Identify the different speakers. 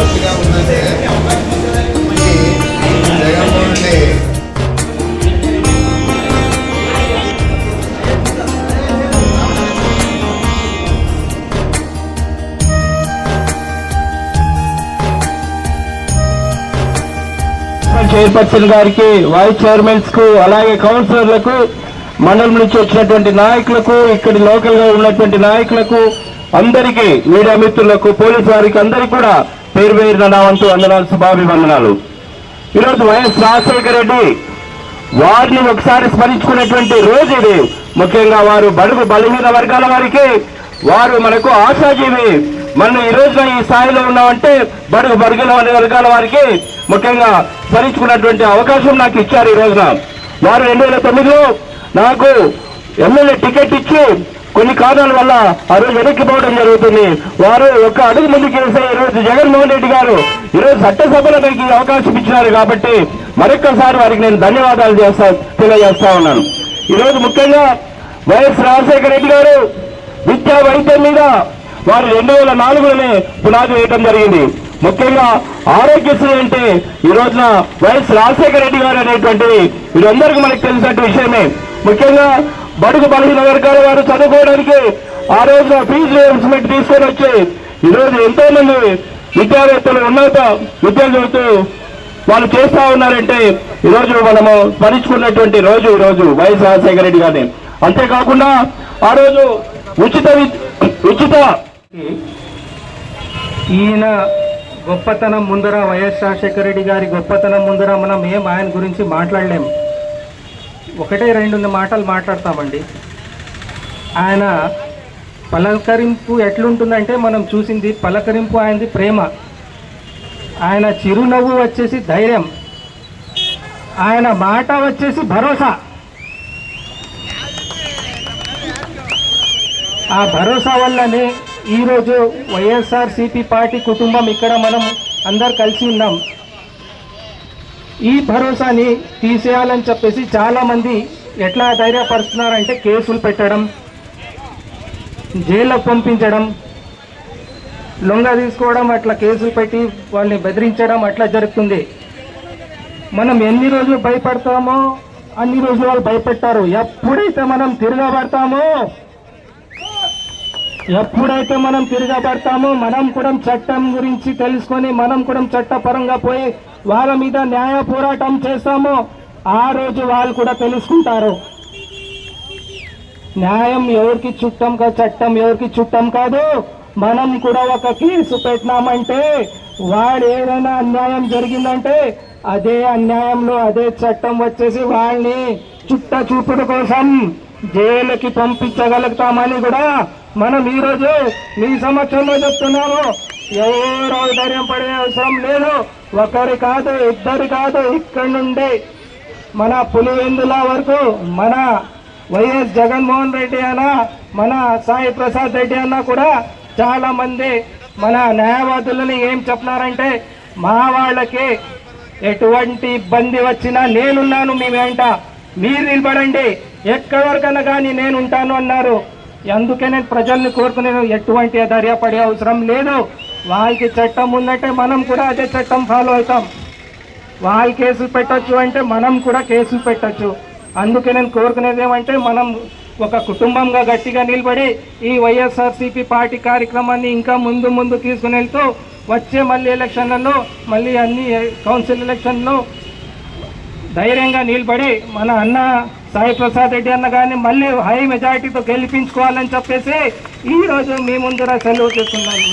Speaker 1: మంచిగా ఉందంటే జగన్మోహన్ రెడ్డి
Speaker 2: చైర్పర్సన్ గారికి, వైస్ చైర్మన్స్ కు, అలాగే కౌన్సిలర్లకు, మండలం నుంచి వచ్చినటువంటి నాయకులకు, ఇక్కడ లోకల్ గా ఉన్నటువంటి నాయకులకు, అందరికీ, మీడియా మిత్రులకు, పోలీసు వారికి అందరికీ కూడా పేరు పేరున నా వంతు వందనాలు, శుభాభివందనాలు. ఈరోజు వైఎస్ రాజశేఖర రెడ్డి వారిని ఒకసారి స్మరించుకునేటువంటి రోజు ఇది. ముఖ్యంగా వారు బడుగు బలహీన వర్గాల వారికి వారు మనకు ఆశాజీవి. మనం ఈ రోజున ఈ స్థాయిలో ఉన్నామంటే బడుగు బలహీన వర్గాల వారికి ముఖ్యంగా స్మరించుకున్నటువంటి అవకాశం నాకు ఇచ్చారు. ఈ రోజున వారు 2009లో నాకు ఎమ్మెల్యే టికెట్ ఇచ్చి కొన్ని కారణాల వల్ల ఆ రోజు వెనక్కిపోవడం జరుగుతుంది. వారు ఒక అడుగు ముందుకు వేసే ఈరోజు జగన్మోహన్ రెడ్డి గారు ఈరోజు చట్టసభలో నాకు అవకాశం ఇచ్చినారు కాబట్టి మరొక్కసారి వారికి నేను ధన్యవాదాలు తెలియజేస్తా ఉన్నాను. ఈరోజు ముఖ్యంగా వైఎస్ రాజశేఖర రెడ్డి గారు విద్యా వైద్యం మీద వారు 2004లోనే పునాది వేయడం జరిగింది. ముఖ్యంగా ఆరోగ్యశ్రీ అంటే ఈ రోజున వైఎస్ రాజశేఖర రెడ్డి గారు అనేటువంటిది వీరందరికీ మనకు తెలిసినట్టు విషయమే. ముఖ్యంగా బడుగు బలహీన వర్గాల వారు చదువుకోవడానికి ఆ రోజున ఫీజు రియంబర్స్మెంట్ తీసుకొని వచ్చి ఈరోజు ఎంతో మంది విద్యావేత్తలు ఉన్నత విద్యలు చదువుతూ వాళ్ళు చేస్తా ఉన్నారంటే ఈరోజు మనము స్మరించుకున్నటువంటి రోజు ఈరోజు వైఎస్ రాజశేఖర రెడ్డి గారిని. అంతేకాకుండా ఆ రోజు ఉచిత
Speaker 3: ఈయన గొప్పతనం ముందర, వైఎస్ రాజశేఖర రెడ్డి గారి గొప్పతనం ముందర మనం ఏం ఆయన గురించి మాట్లాడలేము. ఒకటే రెండు మాటలు మాట్లాడతామండి. ఆయన పలకరింపు ఎట్లుంటుందంటే మనం చూసింది పలకరింపు, ఆయనది ప్రేమ, ఆయన చిరునవ్వు వచ్చేసి ధైర్యం, ఆయన మాట వచ్చేసి భరోసా. ఆ భరోసా వల్లనే ఈరోజు వైఎస్ఆర్సీపీ పార్టీ కుటుంబం ఇక్కడ మనం అందరు కలిసి ఉన్నాం. ఈ భరోసాని తీసేయాలని చెప్పేసి చాలామంది ఎట్లా ధైర్యపరుస్తున్నారంటే కేసులు పెట్టడం, జైలుకు పంపించడం, లొంగ తీసుకోవడం, అట్లా కేసులు పెట్టి వాళ్ళని బెదిరించడం అట్లా జరుగుతుంది. మనం ఎన్ని రోజులు భయపడతామో అన్ని రోజులు వాళ్ళు భయపెట్టారు. ఎప్పుడైతే మనం తిరగబడతామో మనం కూడా చట్టం గురించి తెలుసుకొని మనం కూడా చట్టపరంగా పోయి వాళ్ళ మీద న్యాయ పోరాటం చేస్తామో ఆ రోజు వాళ్ళు కూడా తెలుసుకుంటారు. న్యాయం ఎవరికి చుట్టం కాదు, చట్టం ఎవరికి చుట్టం కాదు. మనం కూడా ఒక కేసు పెట్టినామంటే వాడు ఏదైనా అన్యాయం జరిగిందంటే అదే అన్యాయంలో అదే చట్టం వచ్చేసి వాళ్ళని చుట్ట చూపుడు కోసం జైలుకి పంపించగలుగుతామని కూడా మనం ఈరోజు మీ సమక్షంలో చెప్తున్నాము. ఎవరు ధైర్యం పడే అవసరం లేదు. ఒకరి కాదు, ఇద్దరు కాదు, ఇక్కడి నుండి మన పులివెందుల వరకు మన వైఎస్ జగన్మోహన్ రెడ్డి అన్న, మన సాయి ప్రసాద్ రెడ్డి అన్న కూడా చాలా మంది మన న్యాయవాదులని ఏం చెప్పినారంటే మా వాళ్ళకి ఎటువంటి ఇబ్బంది వచ్చినా నేనున్నాను, మీ వెంట మీరు నిలబడండి, ఎక్కడి వరకన్నా కానీ నేను ఉంటాను అన్నారు. అందుకే నేను ప్రజల్ని కోరుకునేది ఎటువంటి ధైర్యపడే అవసరం లేదు. వాళ్ళకి చట్టం ఉందంటే మనం కూడా అదే చట్టం ఫాలో అవుతాం. వాళ్ళు కేసులు పెట్టచ్చు అంటే మనం కూడా కేసులు పెట్టచ్చు. అందుకే నేను కోరుకునేది ఏమంటే మనం ఒక కుటుంబంగా గట్టిగా నిలబడి ఈ వైఎస్ఆర్సీపీ పార్టీ కార్యక్రమాన్ని ఇంకా ముందు తీసుకుని వెళ్తూ వచ్చే మళ్ళీ ఎలక్షన్లలో, మళ్ళీ అన్ని కౌన్సిల్ ఎలక్షన్లో ధైర్యంగా నిలబడి మన అన్న సాయి ప్రసాద్ రెడ్డి అన్న గారిని మళ్ళీ హై మెజారిటీతో గెలిపించుకోవాలని చెప్పేసి ఈరోజు మీ ముందర సెలవు చేస్తున్నాను.